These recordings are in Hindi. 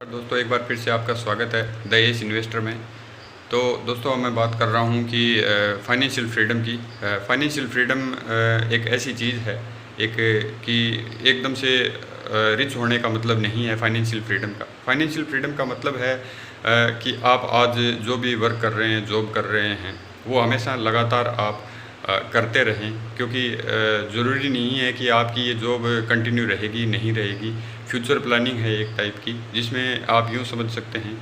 दोस्तों एक बार फिर से आपका स्वागत है द एज इन्वेस्टर में। तो दोस्तों मैं बात कर रहा हूँ कि फाइनेंशियल फ्रीडम की। फाइनेंशियल फ्रीडम एक ऐसी चीज़ है एक कि एकदम से रिच होने का मतलब नहीं है फाइनेंशियल फ्रीडम का। फाइनेंशियल फ्रीडम का मतलब है कि आप आज जो भी वर्क कर रहे हैं, जॉब कर रहे हैं, वो हमेशा लगातार आप करते रहें, क्योंकि ज़रूरी नहीं है कि आपकी ये जॉब कंटिन्यू रहेगी नहीं रहेगी। फ्यूचर प्लानिंग है एक टाइप की, जिसमें आप यूँ समझ सकते हैं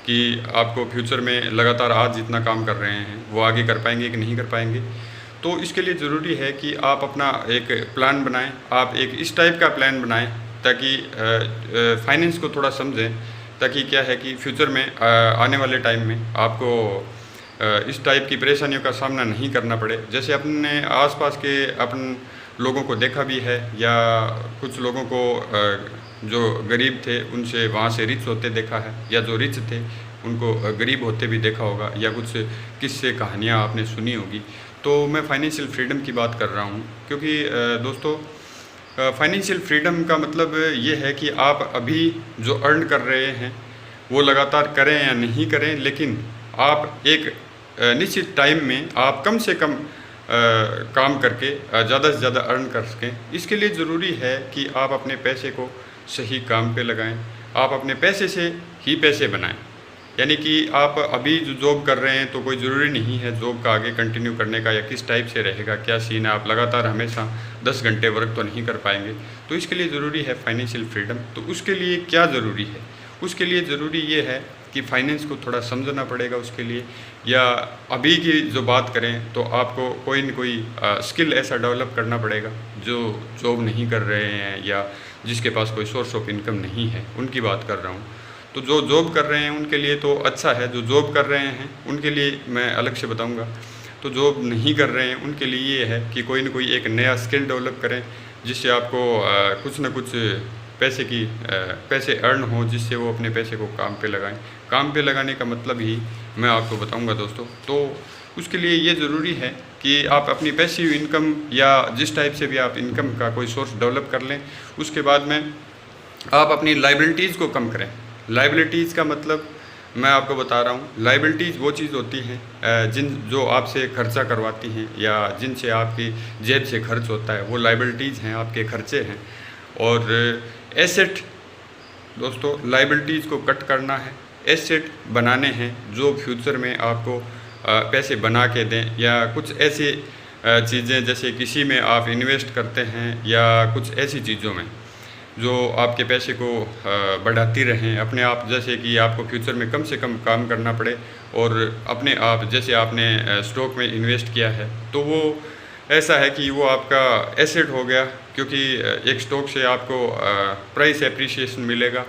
कि आपको फ्यूचर में लगातार आज जितना काम कर रहे हैं वो आगे कर पाएंगे कि नहीं कर पाएंगे। तो इसके लिए ज़रूरी है कि आप अपना एक प्लान बनाएं, आप एक इस टाइप का प्लान बनाएं ताकि फाइनेंस को थोड़ा समझें, ताकि क्या है कि फ्यूचर में आने वाले टाइम में आपको इस टाइप की परेशानियों का सामना नहीं करना पड़े। जैसे अपने आसपास के अपन लोगों को देखा भी है, या कुछ लोगों को जो गरीब थे उनसे वहाँ से रिच होते देखा है, या जो रिच थे उनको गरीब होते भी देखा होगा, या कुछ किस्से कहानियाँ आपने सुनी होगी। तो मैं फाइनेंशियल फ्रीडम की बात कर रहा हूँ, क्योंकि दोस्तों फाइनेंशियल फ्रीडम का मतलब ये है कि आप अभी जो अर्न कर रहे हैं वो लगातार करें या नहीं करें, लेकिन आप एक निश्चित टाइम में आप कम से कम काम करके ज़्यादा से ज़्यादा अर्न कर सकें। इसके लिए ज़रूरी है कि आप अपने पैसे को सही काम पे लगाएं, आप अपने पैसे से ही पैसे बनाएं। यानी कि आप अभी जो जॉब कर रहे हैं तो कोई ज़रूरी नहीं है जॉब का आगे कंटिन्यू करने का, या किस टाइप से रहेगा, क्या सीन है, आप लगातार हमेशा 10 घंटे वर्क तो नहीं कर पाएंगे। तो इसके लिए ज़रूरी है फाइनेंशियल फ्रीडम। तो उसके लिए क्या ज़रूरी है? उसके लिए ज़रूरी ये है कि फाइनेंस को थोड़ा समझना पड़ेगा उसके लिए। या अभी की जो बात करें तो आपको कोई न कोई स्किल ऐसा डेवलप करना पड़ेगा जो जॉब नहीं कर रहे हैं या जिसके पास कोई सोर्स ऑफ इनकम नहीं है, उनकी बात कर रहा हूँ। तो जो जॉब कर रहे हैं उनके लिए तो अच्छा है, जो जॉब कर रहे हैं उनके लिए मैं अलग से बताऊँगा। तो जॉब नहीं कर रहे हैं उनके लिए ये है कि कोई न कोई एक नया स्किल डेवलप करें, जिससे आपको कुछ न कुछ पैसे अर्न हो, जिससे वो अपने पैसे को काम पे लगाएं। काम पे लगाने का मतलब ही मैं आपको बताऊंगा दोस्तों। तो उसके लिए ये ज़रूरी है कि आप अपनी पैसिव इनकम या जिस टाइप से भी आप इनकम का कोई सोर्स डेवलप कर लें। उसके बाद में आप अपनी लाइबिलिटीज़ को कम करें। लाइबिलिटीज़ का मतलब मैं आपको बता रहा हूँ, लाइबिलिटीज़ वो चीज़ होती हैं जो आपसे खर्चा करवाती हैं या जिनसे आपकी जेब से खर्च होता है, वो लाइबिलिटीज़ हैं, आपके खर्चे हैं। और एसेट दोस्तों, लाइबिलिटीज़ को कट करना है, एसेट बनाने हैं जो फ्यूचर में आपको पैसे बना के दें, या कुछ ऐसी चीज़ें जैसे किसी में आप इन्वेस्ट करते हैं या कुछ ऐसी चीज़ों में जो आपके पैसे को बढ़ाती रहें अपने आप। जैसे कि आपको फ्यूचर में कम से कम काम करना पड़े, और अपने आप जैसे आपने स्टॉक में इन्वेस्ट किया है तो वो ऐसा है कि वो आपका एसेट हो गया, क्योंकि एक स्टॉक से आपको प्राइस एप्रिसिएशन मिलेगा।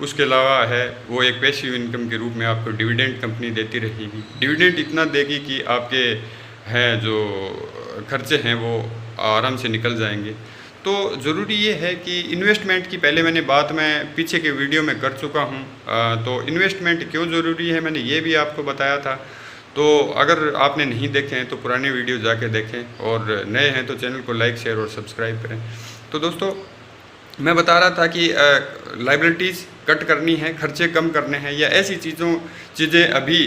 उसके अलावा है वो एक पैसिव इनकम के रूप में आपको डिविडेंड कंपनी देती रहेगी। डिविडेंड इतना देगी कि आपके हैं जो खर्चे हैं वो आराम से निकल जाएंगे। तो ज़रूरी ये है कि इन्वेस्टमेंट की पहले मैंने बात मैं पीछे के वीडियो में कर चुका हूँ। तो इन्वेस्टमेंट क्यों ज़रूरी है मैंने ये भी आपको बताया था। तो अगर आपने नहीं देखे हैं तो पुराने वीडियो जाके देखें, और नए हैं तो चैनल को लाइक, शेयर और सब्सक्राइब करें। तो दोस्तों मैं बता रहा था कि लाइबिलिटीज़ कट करनी है, खर्चे कम करने हैं, या ऐसी चीज़ें अभी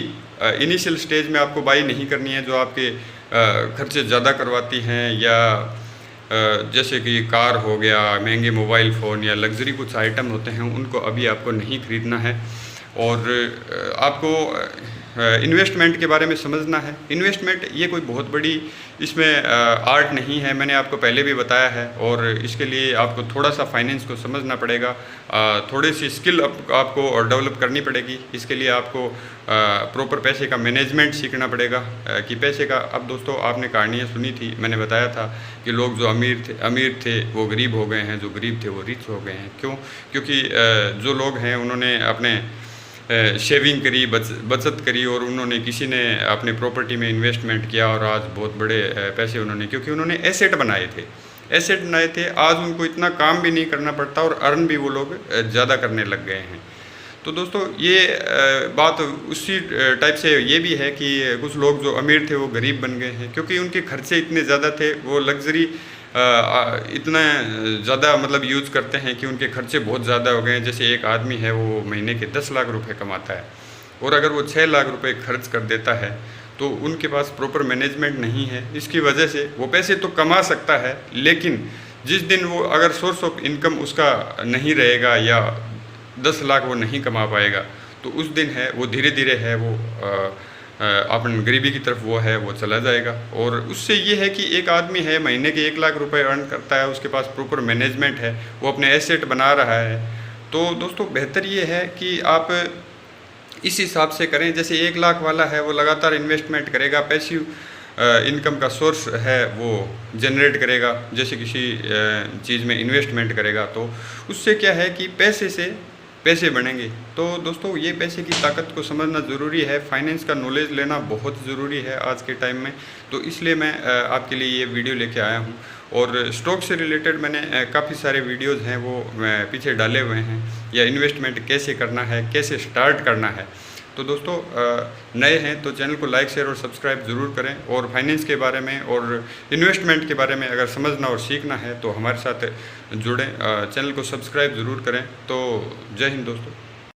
इनिशियल स्टेज में आपको बाई नहीं करनी है जो आपके खर्चे ज़्यादा करवाती हैं, या जैसे कि कार हो गया, महंगे मोबाइल फ़ोन या लग्जरी कुछ आइटम होते हैं, उनको अभी आपको नहीं खरीदना है। और आपको इन्वेस्टमेंट के बारे में समझना है। इन्वेस्टमेंट ये कोई बहुत बड़ी इसमें आर्ट नहीं है, मैंने आपको पहले भी बताया है। और इसके लिए आपको थोड़ा सा फाइनेंस को समझना पड़ेगा, थोड़ी सी स्किल आपको डेवलप करनी पड़ेगी। इसके लिए आपको प्रॉपर पैसे का मैनेजमेंट सीखना पड़ेगा कि पैसे का। अब दोस्तों आपने कहानियाँ सुनी थी, मैंने बताया था कि लोग जो अमीर थे वो गरीब हो गए हैं, जो गरीब थे वो रिच हो गए हैं। क्यों? क्योंकि जो लोग हैं उन्होंने अपने शेविंग करी, बचत करी, और उन्होंने किसी ने अपने प्रॉपर्टी में इन्वेस्टमेंट किया, और आज बहुत बड़े पैसे उन्होंने, क्योंकि उन्होंने एसेट बनाए थे। आज उनको इतना काम भी नहीं करना पड़ता, और अर्न भी वो लोग ज़्यादा करने लग गए हैं। तो दोस्तों ये बात उसी टाइप से ये भी है कि कुछ लोग जो अमीर थे वो गरीब बन गए हैं, क्योंकि उनके खर्चे इतने ज़्यादा थे। वो लग्जरी इतना ज़्यादा मतलब यूज़ करते हैं कि उनके खर्चे बहुत ज़्यादा हो गए हैं। जैसे एक आदमी है वो महीने के 10 लाख रुपए कमाता है और अगर वो 6 लाख रुपए खर्च कर देता है तो उनके पास प्रॉपर मैनेजमेंट नहीं है। इसकी वजह से वो पैसे तो कमा सकता है, लेकिन जिस दिन वो अगर सोर्स ऑफ इनकम उसका नहीं रहेगा या 10 लाख वो नहीं कमा पाएगा, तो उस दिन है वो धीरे धीरे है वो अपन गरीबी की तरफ वो है वो चला जाएगा। और उससे ये है कि एक आदमी है महीने के 1 लाख रुपए अर्न करता है, उसके पास प्रॉपर मैनेजमेंट है, वो अपने एसेट बना रहा है। तो दोस्तों बेहतर ये है कि आप इस हिसाब से करें। जैसे 1 लाख वाला है वो लगातार इन्वेस्टमेंट करेगा, पैसिव इनकम का सोर्स है वो जनरेट करेगा, जैसे किसी चीज़ में इन्वेस्टमेंट करेगा, तो उससे क्या है कि पैसे से पैसे बढ़ेंगे। तो दोस्तों ये पैसे की ताकत को समझना ज़रूरी है, फाइनेंस का नॉलेज लेना बहुत ज़रूरी है आज के टाइम में। तो इसलिए मैं आपके लिए ये वीडियो लेके आया हूँ। और स्टॉक से रिलेटेड मैंने काफ़ी सारे वीडियोज़ हैं वो पीछे डाले हुए हैं, या इन्वेस्टमेंट कैसे करना है, कैसे स्टार्ट करना है। तो दोस्तों नए हैं तो चैनल को लाइक शेयर और सब्सक्राइब ज़रूर करें। और फाइनेंस के बारे में और इन्वेस्टमेंट के बारे में अगर समझना और सीखना है तो हमारे साथ जुड़ें, चैनल को सब्सक्राइब ज़रूर करें। तो जय हिंद दोस्तों।